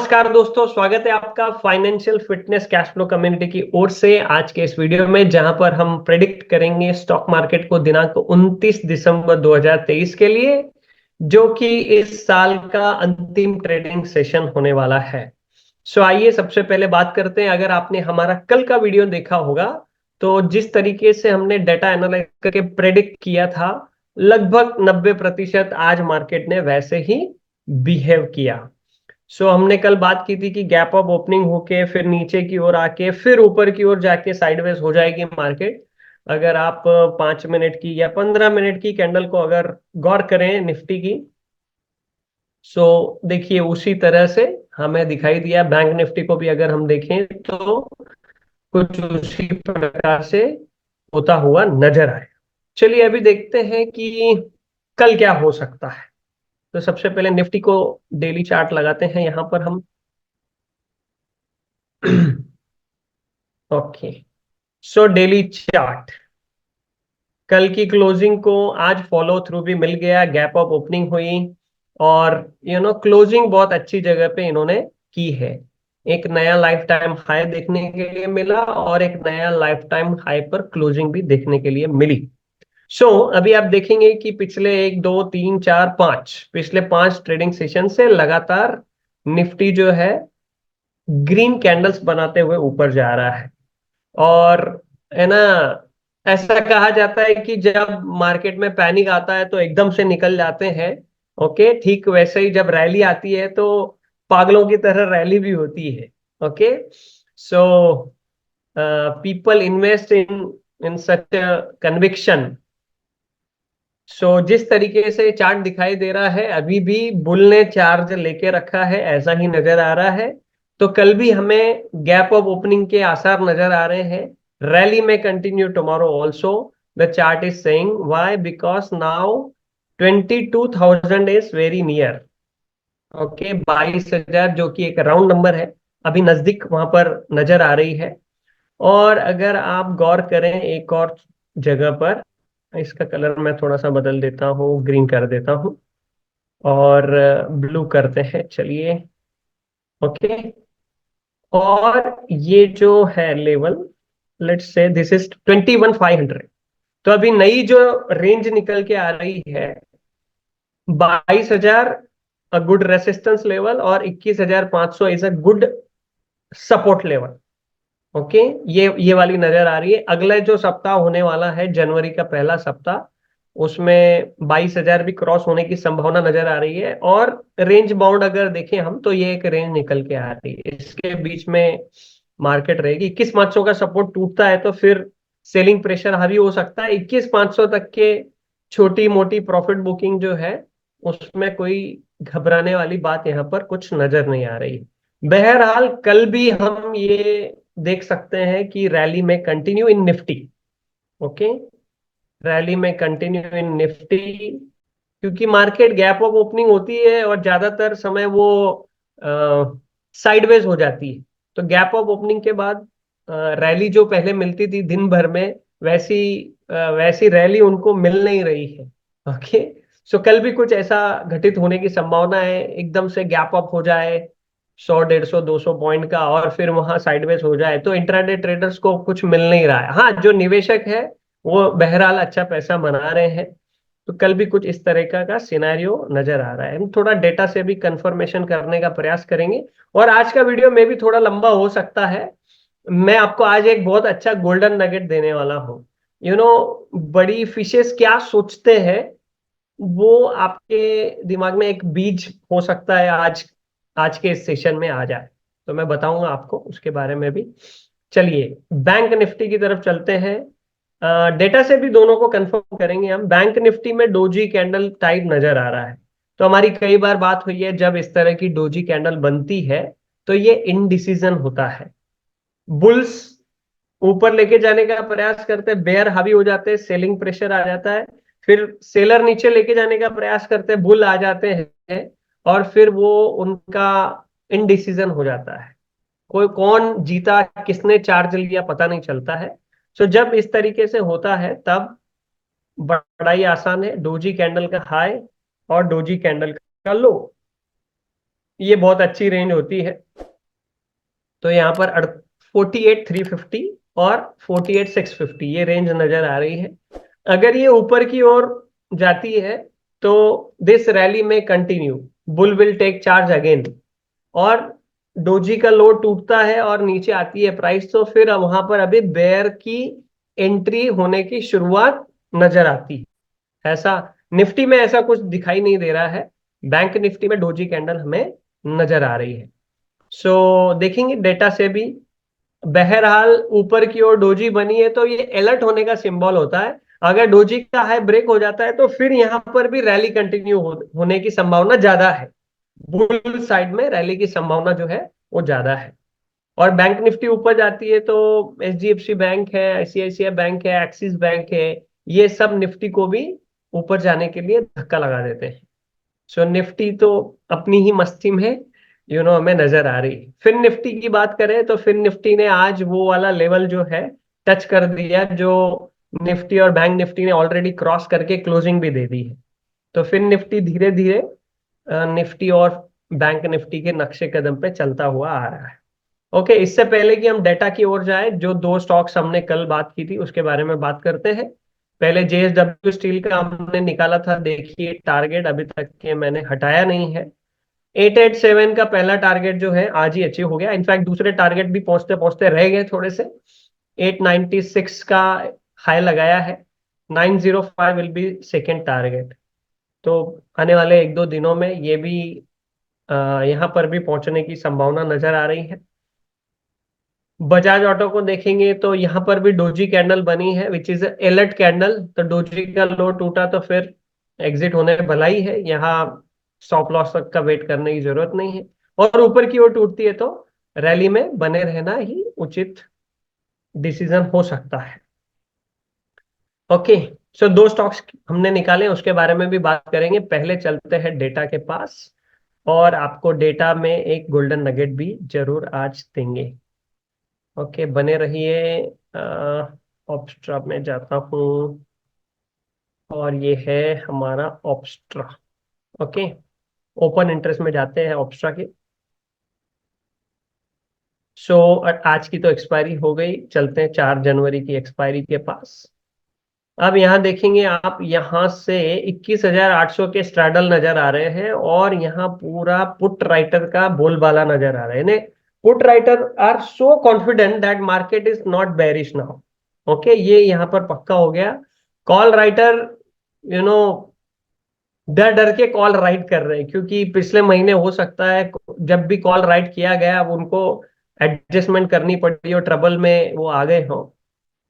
नमस्कार दोस्तों, स्वागत है आपका financial fitness cash flow community की ओर से आज के इस वीडियो में, जहां पर हम प्रेडिक्ट करेंगे स्टॉक मार्केट को दिनांक 29 दिसंबर 2023 के लिए, जो कि इस साल का अंतिम ट्रेडिंग सेशन होने वाला है। आइए सबसे पहले बात करते हैं। अगर आपने हमारा कल का वीडियो देखा होगा तो जिस तरीके से हमने डेटा एनालाइज करके प्रेडिक्ट किया था, लगभग 90% आज मार्केट ने वैसे ही बिहेव किया। हमने कल बात की थी कि गैप अप ओपनिंग होके फिर नीचे की ओर आके फिर ऊपर की ओर जाके साइडवेज हो जाएगी मार्केट। अगर आप 5 मिनट की या 15 मिनट की कैंडल को अगर गौर करें निफ्टी की, देखिए उसी तरह से हमें दिखाई दिया। बैंक निफ्टी को भी अगर हम देखें तो कुछ उसी प्रकार से होता हुआ नजर आए। चलिए अभी देखते हैं कि कल क्या हो सकता है। तो सबसे पहले निफ्टी को डेली चार्ट लगाते हैं यहां पर हम। ओके, डेली चार्ट कल की क्लोजिंग को आज फॉलो थ्रू भी मिल गया, गैप अप ओपनिंग हुई और क्लोजिंग बहुत अच्छी जगह पे इन्होंने की है। एक नया लाइफ टाइम हाई देखने के लिए मिला और एक नया लाइफ टाइम हाई पर क्लोजिंग भी देखने के लिए मिली। अभी आप देखेंगे कि पिछले 1 2 3 4 5 पिछले 5 ट्रेडिंग सेशन से लगातार निफ्टी जो है ग्रीन कैंडल्स बनाते हुए ऊपर जा रहा है। और है ना, ऐसा कहा जाता है कि जब मार्केट में पैनिक आता है तो एकदम से निकल जाते हैं। ओके, ठीक वैसे ही जब रैली आती है तो पागलों की तरह रैली भी होती है। Okay, so people invest in in such conviction. जिस तरीके से चार्ट दिखाई दे रहा है, अभी भी बुल ने चार्ज लेके रखा है, ऐसा ही नजर आ रहा है। तो कल भी हमें गैप ऑफ ओपनिंग के आसार नजर आ रहे हैं। रैली में continue tomorrow also. The chart is saying why, because now 22,000 is very near. Okay, 22,000 जो कि एक राउंड नंबर है, अभी नजदीक वहां पर नजर आ रही है। और अगर आप गौर करें एक और जगह पर, इसका कलर मैं थोड़ा सा बदल देता हूँ, ग्रीन कर देता हूँ और ब्लू करते हैं, चलिए। ओके, और ये जो है level, let's say this is 21,500। तो अभी नई जो रेंज निकल के आ रही है, 22,000 गुड रेसिस्टेंस लेवल और 21,500 is a good support level. Okay, ये वाली नजर आ रही है। अगला जो सप्ताह होने वाला है, जनवरी का पहला सप्ताह, उसमें 22,000 भी क्रॉस होने की संभावना नजर आ रही है। और रेंज बाउंड अगर देखें हम तो ये एक रेंज निकल के आ रही है, इसके बीच में मार्केट रहेगी। 21,500 का सपोर्ट टूटता है तो फिर सेलिंग प्रेशर हावी हो सकता है। 21,500 तक के छोटी मोटी प्रॉफिट बुकिंग जो है, उसमें कोई घबराने वाली बात यहाँ पर कुछ नजर नहीं आ रही। बहरहाल कल भी हम ये देख सकते हैं कि रैली में continue in Nifty. Okay, rally में कंटिन्यू इन निफ्टी, क्योंकि मार्केट गैप ऑफ ओपनिंग होती है और ज्यादातर समय वो साइडवेज हो जाती है। तो गैप ऑफ ओपनिंग के बाद रैली जो पहले मिलती थी दिन भर में, वैसी वैसी रैली उनको मिल नहीं रही है। ओके, कल भी कुछ ऐसा घटित होने की संभावना है, एकदम से गैप अप हो जाए 100 150 200 पॉइंट का और फिर वहां साइडवेज हो जाए, तो इंट्राडे ट्रेडर्स को कुछ मिल नहीं रहा है। हाँ, जो निवेशक है वो बहरहाल अच्छा पैसा बना रहे हैं। तो कल भी कुछ इस तरह का सिनेरियो नजर आ रहा है। हम थोड़ा डेटा से भी कंफर्मेशन करने का प्रयास करेंगे और आज का वीडियो में भी थोड़ा लंबा हो सकता है। मैं आपको आज एक बहुत अच्छा गोल्डन नगेट देने वाला हूँ। बड़ी फिशेस क्या सोचते हैं, वो आपके दिमाग में एक बीज हो सकता है आज आज के इस सेशन में आ जाए। तो मैं बताऊंगा आपको उसके बारे में भी। चलिए बैंक निफ्टी की तरफ चलते हैं। डेटा से भी दोनों को कंफर्म करेंगे हम। बैंक निफ्टी में डोजी कैंडल टाइप नजर आ रहा है। तो हमारी कई बार बात हुई है, जब इस तरह की डोजी कैंडल बनती है तो ये इनडिसीजन होता है। बुल्स ऊपर लेके जाने का प्रयास करते हैं, बेयर हावी हो जाते हैं, सेलिंग प्रेशर आ जाता है। फिर सेलर नीचे लेके जाने का प्रयास करते हैं, बुल आ जाते हैं और फिर वो उनका इनडिसीजन हो जाता है। कोई कौन जीता, किसने चार्ज लिया, पता नहीं चलता है। जब इस तरीके से होता है तब बड़ा ही आसान है, डोजी कैंडल का हाई और डोजी कैंडल का लो। ये बहुत अच्छी रेंज होती है। तो यहाँ पर 48,350 और 48,650 ये रेंज नजर आ रही है। अगर ये ऊपर की ओर जाती है तो दिस रैली में continue, bull will take charge again, और डोजी का लो टूटता है और नीचे आती है प्राइस, तो फिर वहां पर अभी बेयर की एंट्री होने की शुरुआत नजर आती है। ऐसा निफ्टी में ऐसा कुछ दिखाई नहीं दे रहा है। बैंक निफ्टी में डोजी कैंडल हमें नजर आ रही है। देखेंगे डेटा से भी। बहरहाल ऊपर की ओर डोजी बनी है तो ये अलर्ट होने का सिंबल होता है। अगर डोजी का हाई ब्रेक हो जाता है तो फिर यहां पर भी रैली कंटिन्यू होने की संभावना ज्यादा है। बुल साइड में रैली की संभावना जो है वो ज्यादा है। और बैंक निफ्टी ऊपर जाती है तो एचडीएफसी बैंक है, आईसीआईसीआई बैंक है, एक्सिस बैंक है, ये सब निफ्टी को भी ऊपर जाने के लिए धक्का लगा देते हैं। निफ्टी तो अपनी ही मस्ती में हमें नजर आ रही है। फिर निफ्टी की बात करें तो फिर निफ्टी ने आज वो वाला लेवल जो है टच कर दिया, जो निफ्टी और बैंक निफ्टी ने ऑलरेडी क्रॉस करके क्लोजिंग भी दे दी है। तो फिर निफ्टी धीरे धीरे निफ्टी और बैंक निफ्टी के नक्शे कदम पे चलता हुआ आ रहा है। ओके, इससे पहले कि हम डेटा की ओर जाए, जो दो स्टॉक्स हमने कल बात की थी उसके बारे में बात करते हैं। पहले जेएसडब्ल्यू स्टील का हमने निकाला था, देखिए टारगेट अभी तक के मैंने हटाया नहीं है। 887 का पहला टारगेट जो है आज ही अचीव हो गया। इनफैक्ट दूसरे टारगेट भी पहुंचते पहुंचते रह गए थोड़े से। 896 का हाई लगाया है। 905 विल बी सेकेंड टारगेट। तो आने वाले एक दो दिनों में ये भी यहाँ पर भी पहुंचने की संभावना नजर आ रही है। बजाज ऑटो को देखेंगे तो यहाँ पर भी डोजी कैंडल बनी है, विच इज एलर्ट कैंडल। तो डोजी का लो टूटा तो फिर एग्जिट होने भला ही है, यहाँ स्टॉप लॉस तक का वेट करने की जरूरत नहीं है। और ऊपर की ओर टूटती है तो रैली में बने रहना ही उचित डिसीजन हो सकता है। ओके, दो स्टॉक्स हमने निकाले, उसके बारे में भी बात करेंगे। पहले चलते हैं डेटा के पास, और आपको डेटा में एक गोल्डन नगेट भी जरूर आज देंगे। ओके, बने रहिए। ऑप्स्ट्रा में जाता हूँ, और ये है हमारा ऑप्स्ट्रा। ओके, ओपन इंटरेस्ट में जाते हैं ऑप्स्ट्रा के। सो आज की तो एक्सपायरी हो गई, चलते हैं 4 जनवरी की एक्सपायरी के पास। अब यहाँ देखेंगे आप, यहाँ से 21,800 के स्ट्रैडल नजर आ रहे हैं, और यहाँ पूरा पुट राइटर का बोलबाला नजर आ रहा है। Put writer are so confident that market is not bearish now. Okay, ये यहाँ पर पक्का हो गया। कॉल राइटर यू नो डर डर के कॉल राइट कर रहे हैं, क्योंकि पिछले महीने हो सकता है जब भी कॉल राइट किया गया अब उनको एडजस्टमेंट करनी पड़ी और ट्रबल में वो आ गए हो।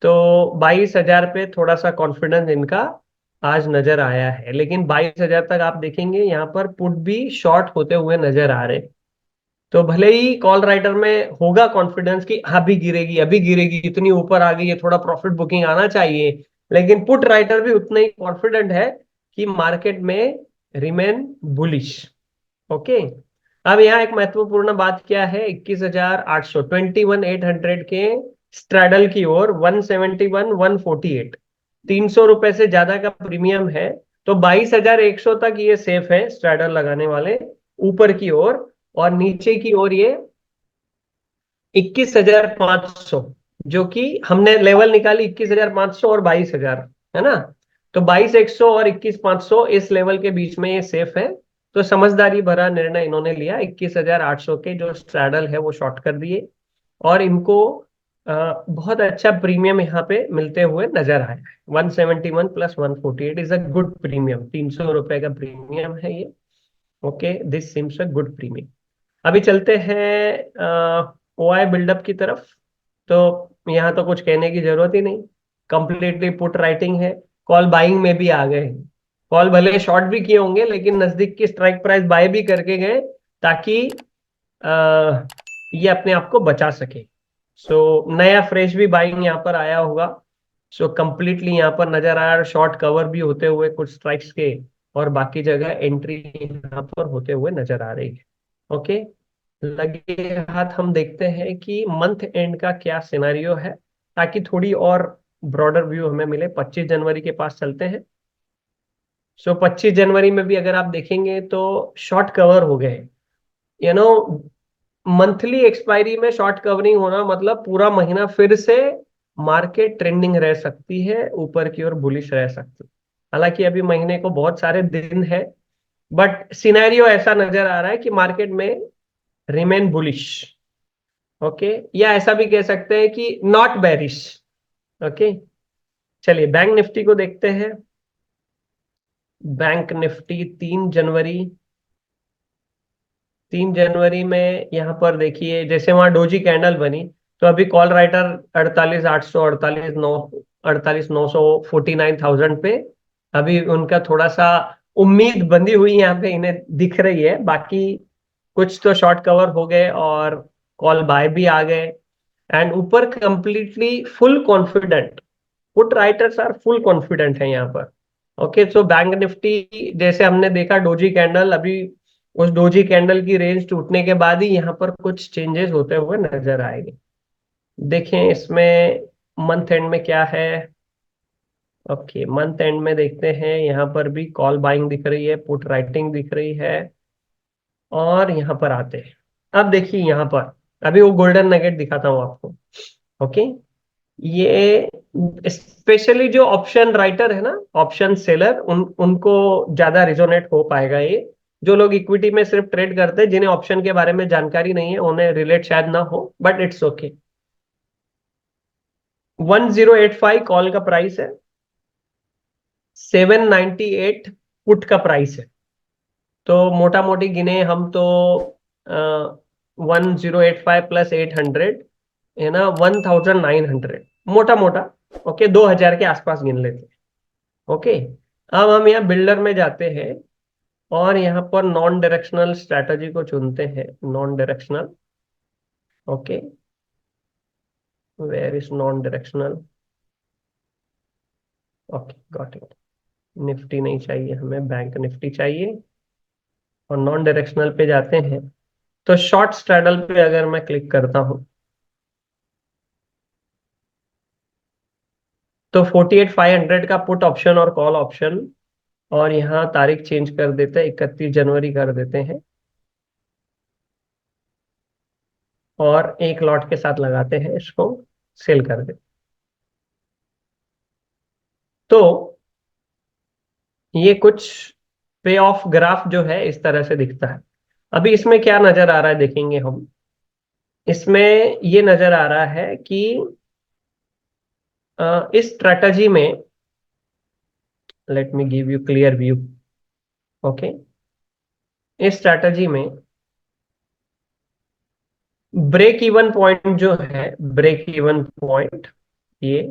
तो 22,000 पे थोड़ा सा कॉन्फिडेंस इनका आज नजर आया है, लेकिन 22,000 तक आप देखेंगे यहाँ पर पुट भी शॉर्ट होते हुए नजर आ रहे। तो भले ही कॉल राइटर में होगा कॉन्फिडेंस कि अभी गिरेगी अभी गिरेगी, इतनी ऊपर आ गई है, थोड़ा प्रॉफिट बुकिंग आना चाहिए, लेकिन पुट राइटर भी उतना ही कॉन्फिडेंट है कि मार्केट में रिमेन बुलिश। ओके, अब यहाँ एक महत्वपूर्ण बात क्या है, 21,800, 21,800 के स्ट्रैडल की ओर 171, 148, 300 रुपए से ज्यादा का प्रीमियम है। तो 22,100 तक ये सेफ है स्ट्रैडल लगाने वाले, ऊपर की ओर। और नीचे की ओर ये 21,500, जो कि हमने लेवल निकाली 21,500 और 22,000, है ना। तो 22,100 और 21,500 इस लेवल के बीच में ये सेफ है। तो समझदारी भरा निर्णय इन्होंने लिया, 21,800 के जो स्ट्रैडल है वो शॉर्ट कर दिए, और इनको बहुत अच्छा प्रीमियम यहाँ पे मिलते हुए नजर आया है। 171 plus 148 is a good premium, 300 रुपए का प्रीमियम है ये। Okay, this CIMS a good premium. अभी चलते हैं ओआई बिल्डअप की तरफ। तो यहाँ तो कुछ कहने की जरूरत ही नहीं, कंप्लीटली पुट राइटिंग है। कॉल बाइंग में भी आ गए हैं, कॉल भले शॉर्ट भी किए होंगे लेकिन नजदीक की स्ट्राइक प्राइस बाय भी करके गए, ताकि आ, ये अपने आप को बचा सके। नया फ्रेश भी बाइंग यहाँ पर आया होगा। कंप्लीटली यहाँ पर नजर आ रहा है, शॉर्ट कवर भी होते हुए कुछ स्ट्राइक्स के, और बाकी जगह एंट्री यहाँ पर होते हुए नजर आ रही है। ओके, लगे हाथ हम देखते हैं कि मंथ एंड का क्या सिनारियो है, ताकि थोड़ी और ब्रॉडर व्यू हमें मिले। 25 जनवरी के पास चलते हैं। 25 जनवरी में भी अगर आप देखेंगे तो शॉर्ट कवर हो गए। यू नो मंथली एक्सपायरी में शॉर्ट कवरिंग होना मतलब पूरा महीना फिर से मार्केट ट्रेंडिंग रह सकती है, ऊपर की ओर बुलिश रह सकती है। हालांकि अभी महीने को बहुत सारे दिन है, बट सिनेरियो ऐसा नजर आ रहा है कि मार्केट में रिमेन बुलिश। ओके, या ऐसा भी कह सकते हैं कि नॉट बेरिश। ओके, चलिए बैंक निफ्टी को देखते हैं। बैंक निफ्टी 3 जनवरी, 3 जनवरी में यहां पर देखिए जैसे वहां डोजी कैंडल बनी, तो अभी कॉल राइटर 48,800, 49,000 पे अभी उनका थोड़ा सा उम्मीद बंधी हुई यहाँ पे इन्हें दिख रही है। बाकी कुछ तो शॉर्ट कवर हो गए और कॉल बाय भी आ गए, एंड ऊपर completely full confident, put writers are full confident है यहाँ पर। ओके, सो बैंक निफ्टी जैसे हमने देखा डोजी कैंडल, अभी उस डोजी कैंडल की रेंज टूटने के बाद ही यहाँ पर कुछ चेंजेस होते हुए नजर आएंगे। देखें इसमें मंथ एंड में क्या है। ओके, मंथ एंड में देखते हैं, यहाँ पर भी कॉल बाइंग दिख रही है, पुट राइटिंग दिख रही है। और यहाँ पर आते हैं, अब देखिए यहाँ पर अभी वो गोल्डन नगेट दिखाता हूँ आपको। ओके, ये स्पेशली जो ऑप्शन राइटर है ना, ऑप्शन सेलर, उनको ज्यादा रिजोनेट हो पाएगा ये। जो लोग इक्विटी में सिर्फ ट्रेड करते हैं, जिन्हें ऑप्शन के बारे में जानकारी नहीं है, उन्हें रिलेट शायद ना हो, बट इट्स ओके। 1085 कॉल का प्राइस है, 798 पुट का प्राइस है। तो मोटा मोटी गिने हम तो 1085 प्लस 800 है ना, 1900 मोटा मोटा। ओके, 2000 के आसपास गिन लेते हैं। ओके, अब हम यहाँ बिल्डर में जाते हैं और यहाँ पर नॉन डायरेक्शनल स्ट्रैटेजी को चुनते हैं। Non directional, okay, where is non directional. Okay, got it. Nifty नहीं चाहिए हमें, बैंक निफ्टी चाहिए। और नॉन डायरेक्शनल पे जाते हैं, तो शॉर्ट स्ट्रैडल पे अगर मैं क्लिक करता हूं, तो 48,500 का पुट ऑप्शन और कॉल ऑप्शन, और यहाँ तारीख चेंज कर देते हैं, 31 जनवरी कर देते हैं, और एक लॉट के साथ लगाते हैं, इसको सेल कर देते। तो ये कुछ पे ऑफ ग्राफ जो है इस तरह से दिखता है। अभी इसमें क्या नजर आ रहा है देखेंगे हम। इसमें ये नजर आ रहा है कि इस स्ट्रेटजी में, let me give you clear view. Okay, इस स्ट्रेटजी में ब्रेक इवन पॉइंट जो है, ब्रेक इवन पॉइंट ये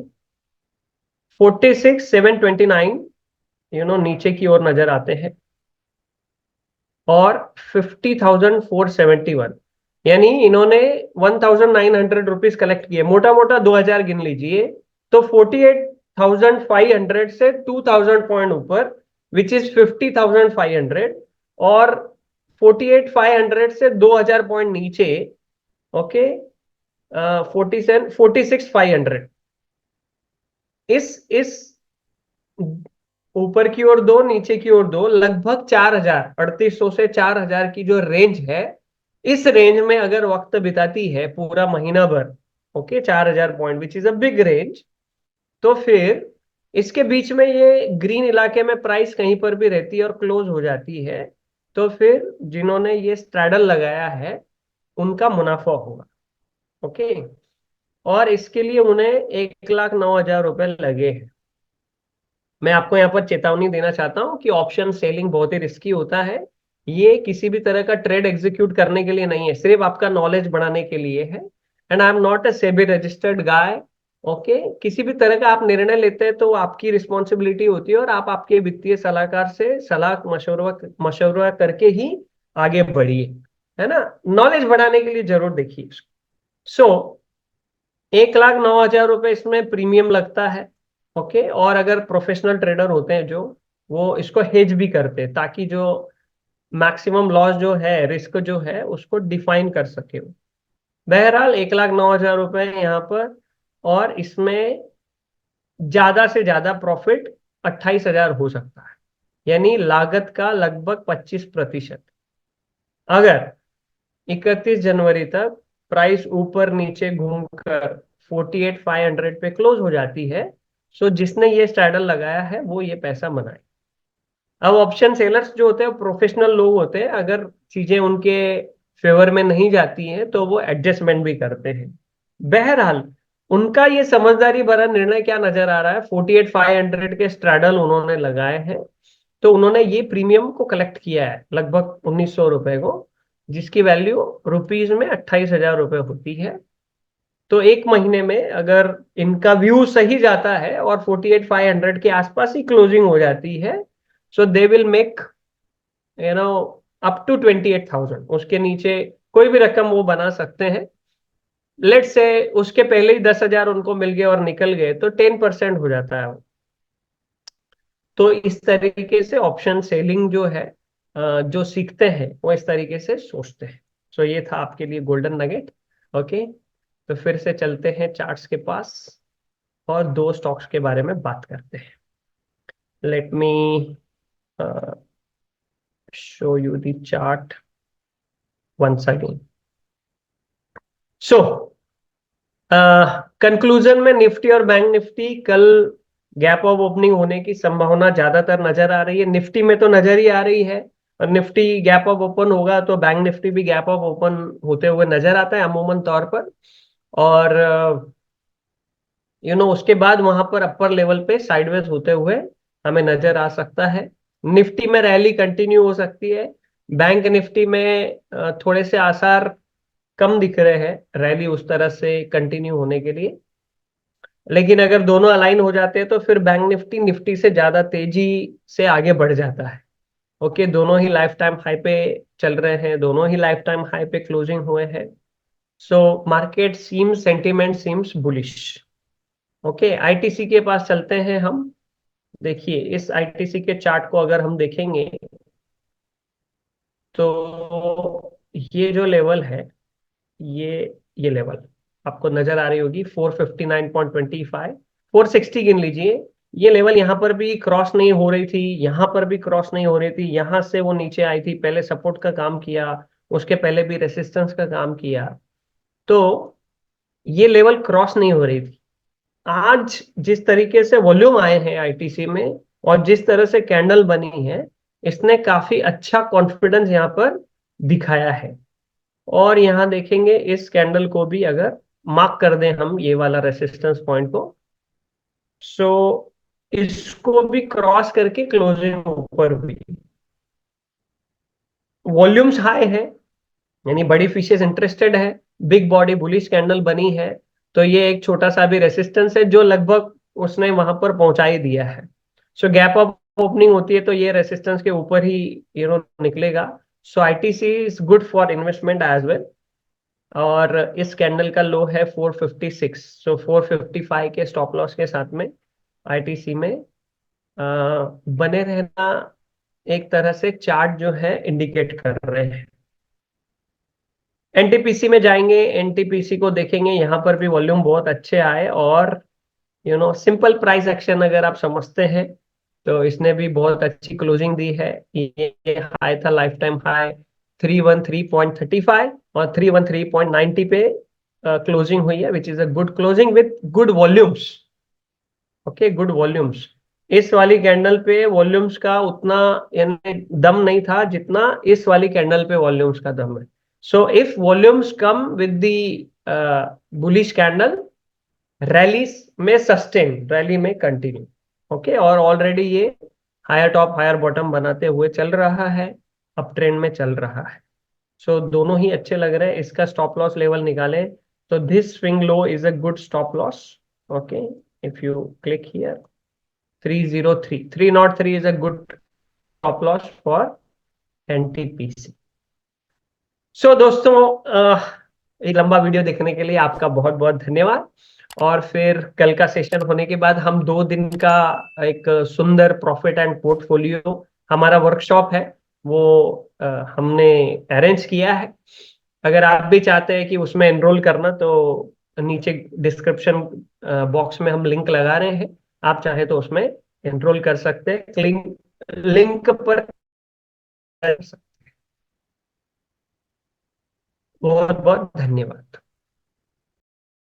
46,729 नीचे की ओर नजर आते हैं, और 50,471, यानी इन्होंने 1,900 रुपीज कलेक्ट किए, मोटा मोटा 2,000 गिन लीजिए। तो 48,500 से 2,000 पॉइंट ऊपर, विच इज 50,500, और 48,500 से 2,000 पॉइंट नीचे। ओके, 46,500, इस ऊपर की ओर दो, नीचे की ओर दो, लगभग 4,000, 3,800 से 4,000 की जो रेंज है, इस रेंज में अगर वक्त बिताती है पूरा महीना भर, okay, 4,000 point which is a big range, तो फिर इसके बीच में ये ग्रीन इलाके में प्राइस कहीं पर भी रहती है और क्लोज हो जाती है, तो फिर जिन्होंने ये स्ट्रैडल लगाया है उनका मुनाफा होगा। ओके, और इसके लिए उन्हें 1,09,000 रुपए लगे हैं। मैं आपको यहाँ पर चेतावनी देना चाहता हूँ कि ऑप्शन सेलिंग बहुत ही रिस्की होता है। ये किसी भी तरह का ट्रेड एग्जीक्यूट करने के लिए नहीं है, सिर्फ आपका नॉलेज बढ़ाने के लिए है। And I am not a SEBI registered guy. Okay, किसी भी तरह का आप निर्णय लेते हैं तो आपकी रिस्पॉन्सिबिलिटी होती है, और आप आपके वित्तीय सलाहकार से सलाह मशवरा मशवरा करके ही आगे बढ़िए, है ना। नॉलेज बढ़ाने के लिए जरूर देखिए। सो 1,09,000 रुपए इसमें प्रीमियम लगता है। ओके, और अगर प्रोफेशनल ट्रेडर होते हैं जो, वो इसको हेज भी करते हैं, ताकि जो मैक्सिमम लॉस जो है, रिस्क जो है, उसको डिफाइन कर सके वो। बहरहाल 1,09,000 रुपए यहाँ पर, और इसमें ज्यादा से ज्यादा प्रॉफिट 28,000 हो सकता है, यानी लागत का लगभग 25%। अगर 31 जनवरी तक प्राइस ऊपर नीचे घूमकर 48,500 पे क्लोज हो जाती है। सो जिसने ये स्ट्रैडल लगाया है वो ये पैसा बनाए। अब ऑप्शन सेलर्स जो होते हैं प्रोफेशनल लोग होते हैं, अगर चीजें उनके फेवर में नहीं जाती हैं तो वो एडजस्टमेंट भी करते हैं। बहरहाल उनका ये समझदारी भरा निर्णय क्या नजर आ रहा है, 48,500 के स्ट्रैडल उन्होंने लगाए हैं। तो उन्होंने ये प्रीमियम को कलेक्ट किया है लगभग 1,900 रुपए को, जिसकी वैल्यू रुपीज में 28,000 रुपए होती है। तो एक महीने में अगर इनका व्यू सही जाता है और 48,500 के आसपास ही क्लोजिंग हो जाती है, so they will make you know up to 28,000। उसके नीचे कोई भी रकम वो बना सकते हैं। लेट से उसके पहले ही 10,000 उनको मिल गए और निकल गए तो 10% हो जाता है वो। तो इस तरीके से ऑप्शन सेलिंग जो है, जो सीखते हैं वो इस तरीके से सोचते हैं। सो ये था आपके लिए गोल्डन नगेट। ओके, तो फिर से चलते हैं चार्ट्स के पास और दो स्टॉक्स के बारे में बात करते हैं। Let me show you the chart once again. So conclusion में निफ्टी और बैंक निफ्टी कल गैप ऑफ ओपनिंग होने की संभावना ज्यादातर नजर आ रही है। निफ्टी में तो नजर ही आ रही है, और निफ्टी गैप ऑफ ओपन होगा तो बैंक निफ्टी भी गैप ऑफ ओपन होते हुए नजर आता है अमूमन तौर पर। और उसके बाद वहां पर अपर लेवल पे साइडवेज होते हुए हमें नजर आ सकता है। निफ्टी में रैली कंटिन्यू हो सकती है। बैंक निफ्टी में थोड़े से आसार कम दिख रहे हैं रैली उस तरह से कंटिन्यू होने के लिए। लेकिन अगर दोनों अलाइन हो जाते हैं तो फिर बैंक निफ्टी निफ्टी से ज्यादा तेजी से आगे बढ़ जाता है। ओके, दोनों ही लाइफ टाइम हाई पे चल रहे हैं, दोनों ही लाइफ टाइम हाई पे क्लोजिंग हुए हैं। So market seems, sentiment seems bullish. Okay, ITC के पास चलते हैं हम। देखिए इस आईटीसी के चार्ट को अगर हम देखेंगे तो ये जो लेवल है, ये लेवल आपको नजर आ रही होगी 459.25, 460 गिन लीजिए। ये लेवल यहाँ पर भी क्रॉस नहीं हो रही थी, यहाँ पर भी क्रॉस नहीं हो रही थी, यहाँ से वो नीचे आई थी, पहले सपोर्ट का काम किया, उसके पहले भी रेसिस्टेंस का काम किया। तो ये लेवल क्रॉस नहीं हो रही थी। आज जिस तरीके से वॉल्यूम आए हैं आईटीसी में और जिस तरह से कैंडल बनी है, इसने काफी अच्छा कॉन्फिडेंस यहाँ पर दिखाया है। और यहाँ देखेंगे इस कैंडल को भी अगर मार्क कर दें हम ये वाला रेसिस्टेंस पॉइंट को, सो इसको भी क्रॉस करके क्लोजिंग ऊपर हुई। वॉल्यूम्स हाई है, यानी बड़ी फिशेस इंटरेस्टेड है, बिग बॉडी बुलिश कैंडल बनी है। तो ये एक छोटा सा भी रेसिस्टेंस है जो लगभग उसने वहां पर पहुंचा ही दिया है। सो गैप अप ओपनिंग होती है तो ये रेसिस्टेंस के ऊपर ही निकलेगा। So ITC is good for investment as well. और इस कैंडल का लो है 456, सो 455 के स्टॉप लॉस के साथ में आईटीसी में बने रहना एक तरह से चार्ट जो है इंडिकेट कर रहे हैं। एनटीपीसी में जाएंगे, एनटीपीसी को देखेंगे, यहाँ पर भी वॉल्यूम बहुत अच्छे आए और सिंपल प्राइस एक्शन अगर आप समझते हैं तो इसने भी बहुत अच्छी क्लोजिंग दी है। ये हाई था, लाइफ टाइम हाई 313.35 और 313.90 पे क्लोजिंग हुई है, which is a good closing with good volumes. Okay, good volumes. इस वाली कैंडल पे वॉल्यूम्स का उतना यानी दम नहीं था जितना इस वाली कैंडल पे वॉल्यूम्स का दम है। So if volumes come with the bullish candle, rallies में सस्टेन, रैली में कंटिन्यू। ओके, और ऑलरेडी ये हायर टॉप हायर बॉटम बनाते हुए चल रहा है, अप ट्रेंड में चल रहा है। सो दोनों ही अच्छे लग रहे हैं। इसका स्टॉप लॉस लेवल निकालें तो this swing low is a good stop loss. Okay, if you click here 303, 303 is a good stop loss for NTPC. सो दोस्तों, ये लंबा वीडियो देखने के लिए आपका बहुत बहुत धन्यवाद। और फिर कल का सेशन होने के बाद हम 2 दिन का एक सुंदर प्रॉफिट एंड पोर्टफोलियो हमारा वर्कशॉप है वो हमने अरेंज किया है। अगर आप भी चाहते हैं कि उसमें एनरोल करना तो नीचे डिस्क्रिप्शन बॉक्स में हम लिंक लगा रहे हैं, आप चाहे तो उसमें एनरोल कर सकते हैं। लिंक लिंक पर कर सकते हैं। बहुत बहुत धन्यवाद।